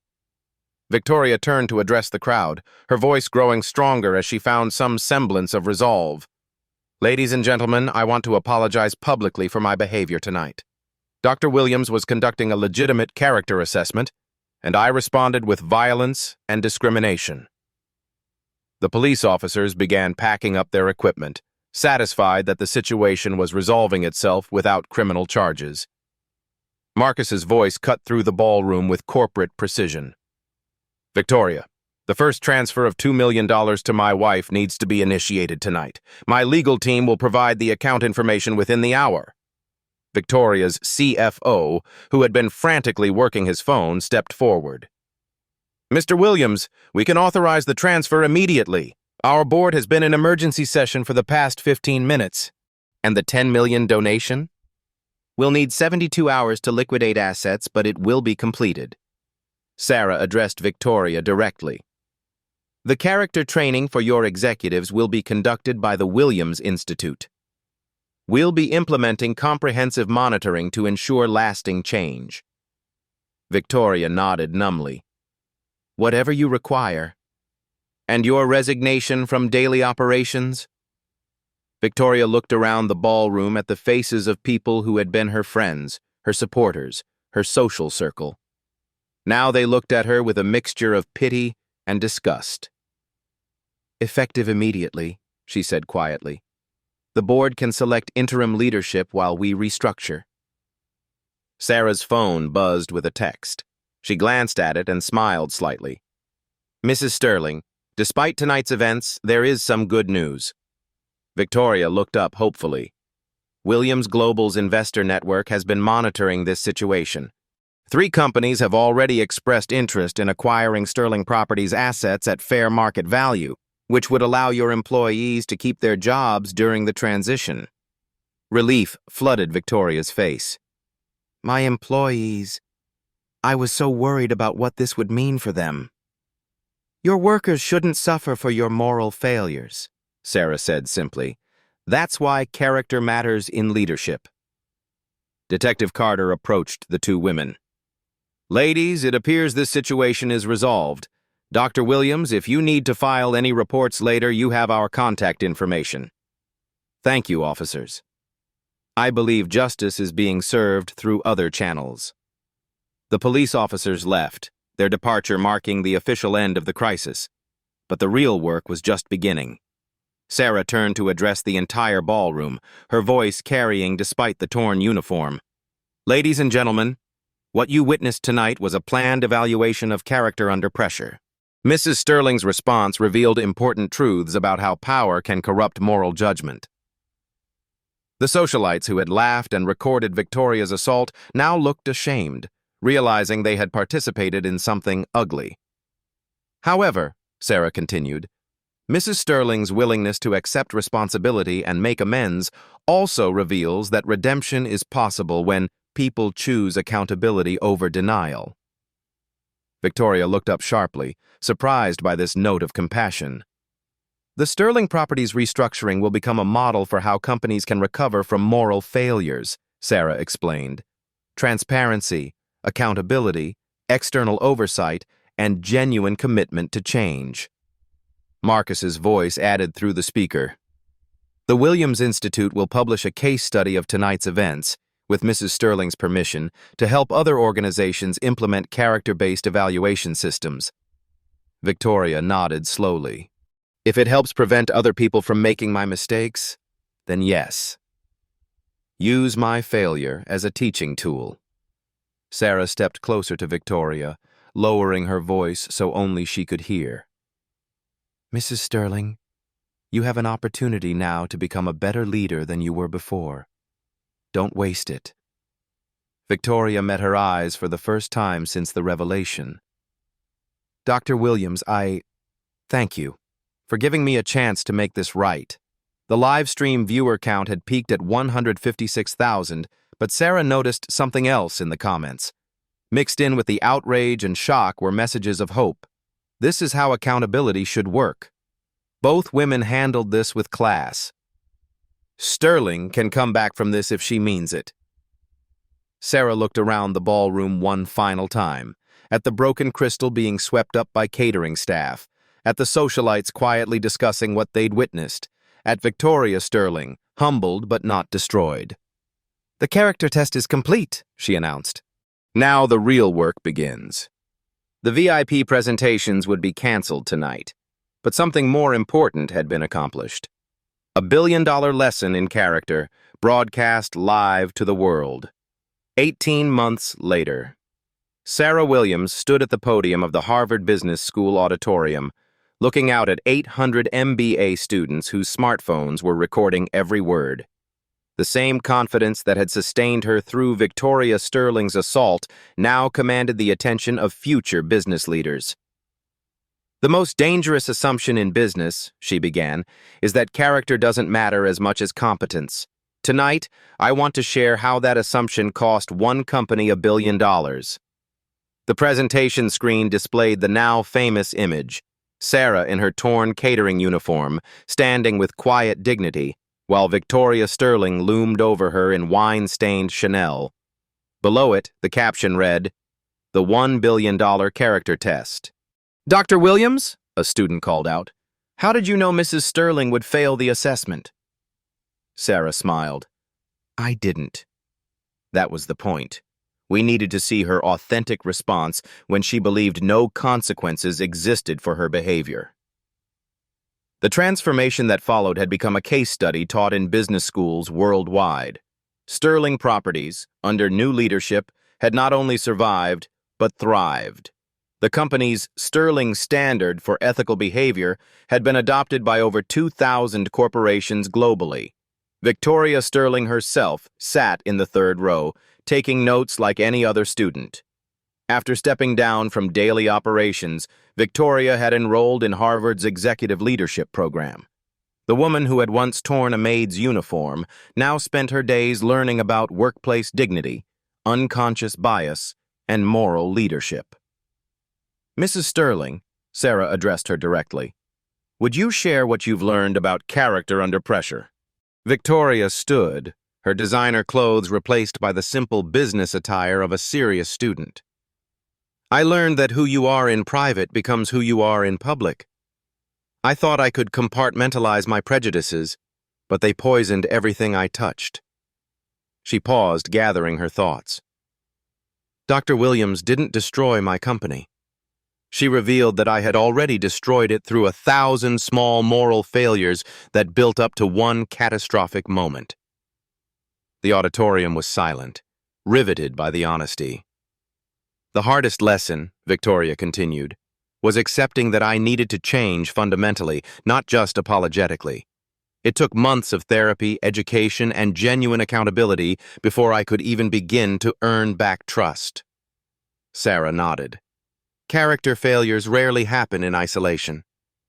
Victoria turned to address the crowd, her voice growing stronger as she found some semblance of resolve. Ladies and gentlemen, I want to apologize publicly for my behavior tonight. Dr. Williams was conducting a legitimate character assessment, and I responded with violence and discrimination. The police officers began packing up their equipment, satisfied that the situation was resolving itself without criminal charges. Marcus's voice cut through the ballroom with corporate precision. Victoria, the first transfer of $2 million to my wife needs to be initiated tonight. My legal team will provide the account information within the hour. Victoria's CFO, who had been frantically working his phone, stepped forward. Mr. Williams, we can authorize the transfer immediately. Our board has been in emergency session for the past 15 minutes. And the $10 million donation? We'll need 72 hours to liquidate assets, but it will be completed. Sarah addressed Victoria directly. The character training for your executives will be conducted by the Williams Institute. We'll be implementing comprehensive monitoring to ensure lasting change. Victoria nodded numbly. Whatever you require. And your resignation from daily operations? Victoria looked around the ballroom at the faces of people who had been her friends, her supporters, her social circle. Now they looked at her with a mixture of pity and disgust. Effective immediately, she said quietly. The board can select interim leadership while we restructure. Sarah's phone buzzed with a text. She glanced at it and smiled slightly. Mrs. Sterling, despite tonight's events, there is some good news. Victoria looked up hopefully. Williams Global's investor network has been monitoring this situation. 3 companies have already expressed interest in acquiring Sterling Properties assets at fair market value, which would allow your employees to keep their jobs during the transition. Relief flooded Victoria's face. My employees. I was so worried about what this would mean for them. Your workers shouldn't suffer for your moral failures, Sarah said simply. That's why character matters in leadership. Detective Carter approached the 2 women. Ladies, it appears this situation is resolved. Dr. Williams, if you need to file any reports later, you have our contact information. Thank you, officers. I believe justice is being served through other channels. The police officers left, their departure marking the official end of the crisis. But the real work was just beginning. Sarah turned to address the entire ballroom, her voice carrying despite the torn uniform. Ladies and gentlemen, what you witnessed tonight was a planned evaluation of character under pressure. Mrs. Sterling's response revealed important truths about how power can corrupt moral judgment. The socialites who had laughed and recorded Victoria's assault now looked ashamed, realizing they had participated in something ugly. However, Sarah continued, Mrs. Sterling's willingness to accept responsibility and make amends also reveals that redemption is possible when people choose accountability over denial. Victoria looked up sharply, surprised by this note of compassion. The Sterling Properties restructuring will become a model for how companies can recover from moral failures, Sarah explained. Transparency, accountability, external oversight, and genuine commitment to change. Marcus's voice added through the speaker. The Williams Institute will publish a case study of tonight's events, with Mrs. Sterling's permission, to help other organizations implement character-based evaluation systems. Victoria nodded slowly. If it helps prevent other people from making my mistakes, then yes. Use my failure as a teaching tool. Sarah stepped closer to Victoria, lowering her voice so only she could hear. Mrs. Sterling, you have an opportunity now to become a better leader than you were before. Don't waste it. Victoria met her eyes for the first time since the revelation. Dr. Williams, I thank you for giving me a chance to make this right. The live stream viewer count had peaked at 156,000, but Sarah noticed something else in the comments. Mixed in with the outrage and shock were messages of hope. This is how accountability should work. Both women handled this with class. Sterling can come back from this if she means it. Sarah looked around the ballroom one final time, at the broken crystal being swept up by catering staff, at the socialites quietly discussing what they'd witnessed, at Victoria Sterling, humbled but not destroyed. The character test is complete, she announced. Now the real work begins. The VIP presentations would be canceled tonight, but something more important had been accomplished. A billion-dollar lesson in character, broadcast live to the world. 18 months later. Sarah Williams stood at the podium of the Harvard Business School auditorium, looking out at 800 MBA students whose smartphones were recording every word. The same confidence that had sustained her through Victoria Sterling's assault now commanded the attention of future business leaders. "The most dangerous assumption in business," she began, "is that character doesn't matter as much as competence. Tonight, I want to share how that assumption cost one company $1 billion. The presentation screen displayed the now famous image, Sarah in her torn catering uniform, standing with quiet dignity, while Victoria Sterling loomed over her in wine-stained Chanel. Below it, the caption read, "The $1 billion character test." "Dr. Williams," a student called out, "how did you know Mrs. Sterling would fail the assessment?" Sarah smiled. "I didn't. That was the point. We needed to see her authentic response when she believed no consequences existed for her behavior." The transformation that followed had become a case study taught in business schools worldwide. Sterling Properties, under new leadership, had not only survived, but thrived. The company's Sterling Standard for ethical behavior had been adopted by over 2,000 corporations globally. Victoria Sterling herself sat in the third row, taking notes like any other student. After stepping down from daily operations, Victoria had enrolled in Harvard's executive leadership program. The woman who had once torn a maid's uniform now spent her days learning about workplace dignity, unconscious bias, and moral leadership. "Mrs. Sterling," Sarah addressed her directly, "would you share what you've learned about character under pressure?" Victoria stood, her designer clothes replaced by the simple business attire of a serious student. "I learned that who you are in private becomes who you are in public. I thought I could compartmentalize my prejudices, but they poisoned everything I touched." She paused, gathering her thoughts. "Dr. Williams didn't destroy my company. She revealed that I had already destroyed it through 1,000 small moral failures that built up to one catastrophic moment." The auditorium was silent, riveted by the honesty. "The hardest lesson," Victoria continued, "was accepting that I needed to change fundamentally, not just apologetically. It took months of therapy, education, and genuine accountability before I could even begin to earn back trust." Sarah nodded. "Character failures rarely happen in isolation.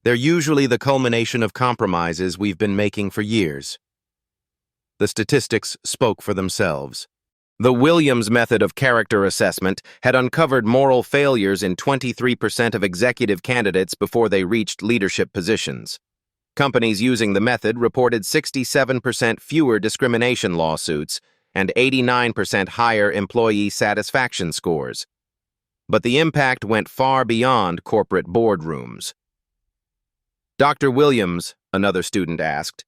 They're usually the culmination of compromises we've been making for years." The statistics spoke for themselves. The Williams method of character assessment had uncovered moral failures in 23% of executive candidates before they reached leadership positions. Companies using the method reported 67% fewer discrimination lawsuits and 89% higher employee satisfaction scores. But the impact went far beyond corporate boardrooms. "Dr. Williams," another student asked,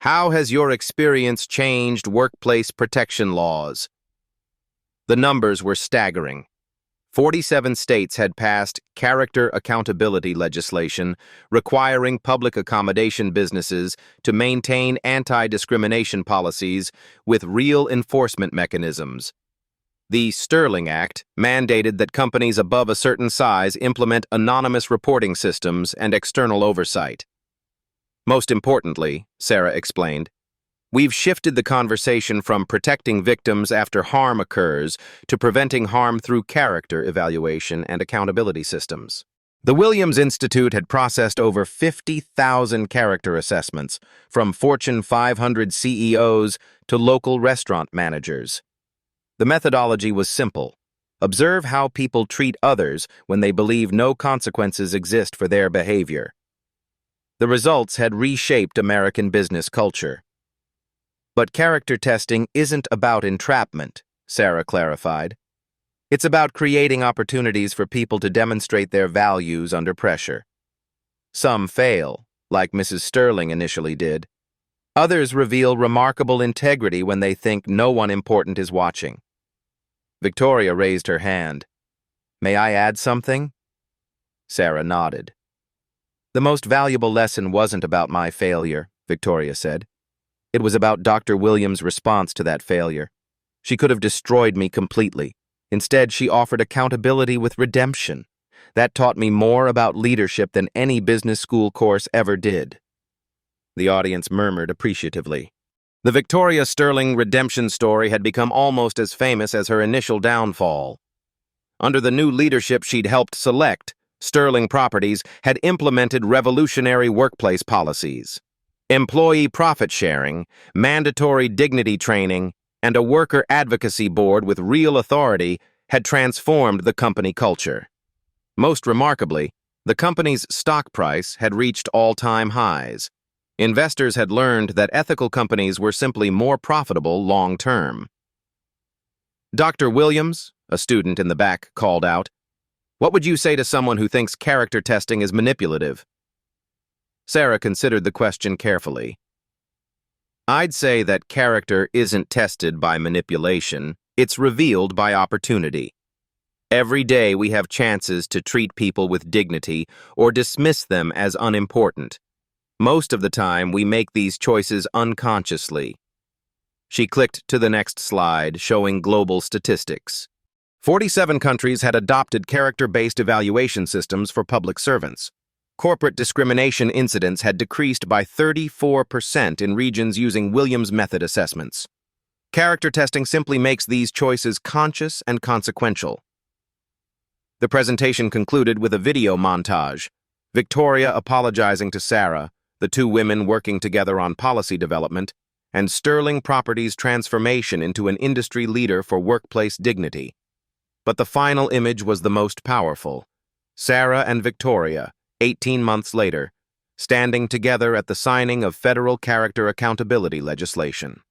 "how has your experience changed workplace protection laws?" The numbers were staggering. 47 states had passed character accountability legislation requiring public accommodation businesses to maintain anti-discrimination policies with real enforcement mechanisms. The Sterling Act mandated that companies above a certain size implement anonymous reporting systems and external oversight. "Most importantly," Sarah explained, "we've shifted the conversation from protecting victims after harm occurs to preventing harm through character evaluation and accountability systems." The Williams Institute had processed over 50,000 character assessments, from Fortune 500 CEOs to local restaurant managers. The methodology was simple. Observe how people treat others when they believe no consequences exist for their behavior. The results had reshaped American business culture. "But character testing isn't about entrapment," Sarah clarified. "It's about creating opportunities for people to demonstrate their values under pressure. Some fail, like Mrs. Sterling initially did. Others reveal remarkable integrity when they think no one important is watching." Victoria raised her hand. "May I add something?" Sarah nodded. "The most valuable lesson wasn't about my failure," Victoria said. "It was about Dr. Williams' response to that failure. She could have destroyed me completely, Instead, she offered accountability with redemption. That taught me more about leadership than any business school course ever did." The audience murmured appreciatively. The Victoria Sterling redemption story had become almost as famous as her initial downfall. Under the new leadership she'd helped select, Sterling Properties had implemented revolutionary workplace policies. Employee profit sharing, mandatory dignity training, and a worker advocacy board with real authority had transformed the company culture. Most remarkably, the company's stock price had reached all-time highs. Investors had learned that ethical companies were simply more profitable long-term. "Dr. Williams," a student in the back called out, "what would you say to someone who thinks character testing is manipulative?" Sarah considered the question carefully. "I'd say that character isn't tested by manipulation, it's revealed by opportunity. Every day we have chances to treat people with dignity or dismiss them as unimportant. Most of the time, we make these choices unconsciously." She clicked to the next slide, showing global statistics. 47 countries had adopted character-based evaluation systems for public servants. Corporate discrimination incidents had decreased by 34% in regions using Williams method assessments. Character testing simply makes these choices conscious and consequential. The presentation concluded with a video montage. Victoria apologizing to Sarah, the two women working together on policy development, and Sterling Properties' transformation into an industry leader for workplace dignity. But the final image was the most powerful. Sarah and Victoria, 18 months later, standing together at the signing of federal character accountability legislation.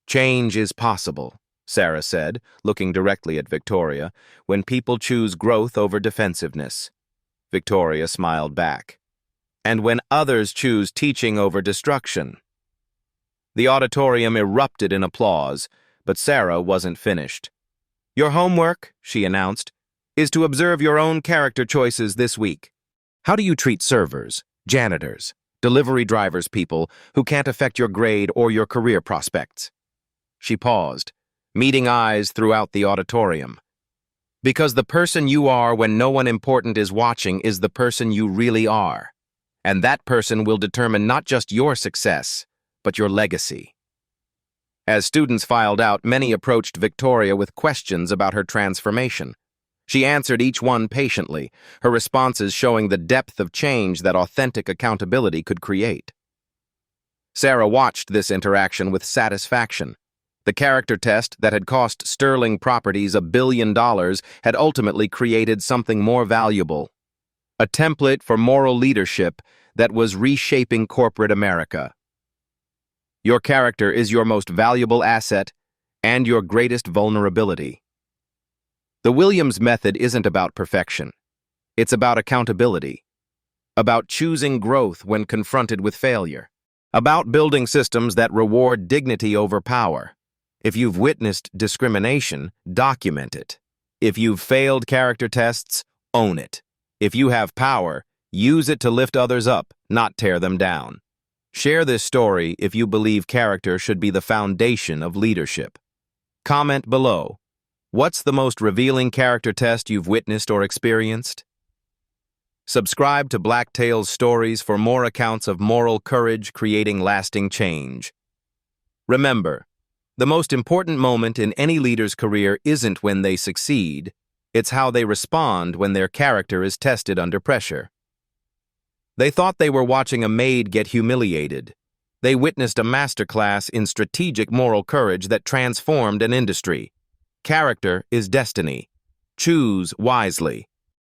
"Change is possible," Sarah said, looking directly at Victoria, "when people choose growth over defensiveness." Victoria smiled back. "And when others choose teaching over destruction." The auditorium erupted in applause, but Sarah wasn't finished. "Your homework," she announced, "is to observe your own character choices this week. How do you treat servers, janitors, delivery drivers, people who can't affect your grade or your career prospects?" She paused, meeting eyes throughout the auditorium. "Because the person you are when no one important is watching is the person you really are. And that person will determine not just your success, but your legacy." As students filed out, many approached Victoria with questions about her transformation. She answered each one patiently, her responses showing the depth of change that authentic accountability could create. Sarah watched this interaction with satisfaction. The character test that had cost Sterling Properties $1 billion had ultimately created something more valuable. A template for moral leadership that was reshaping corporate America. Your character is your most valuable asset and your greatest vulnerability. The Williams method isn't about perfection. It's about accountability, about choosing growth when confronted with failure, about building systems that reward dignity over power. If you've witnessed discrimination, document it. If you've failed character tests, own it. If you have power, use it to lift others up, not tear them down. Share this story if you believe character should be the foundation of leadership. Comment below. What's the most revealing character test you've witnessed or experienced? Subscribe to Black Tales Stories for more accounts of moral courage creating lasting change. Remember, the most important moment in any leader's career isn't when they succeed, it's how they respond when their character is tested under pressure. They thought they were watching a maid get humiliated. They witnessed a masterclass in strategic moral courage that transformed an industry. Character is destiny. Choose wisely.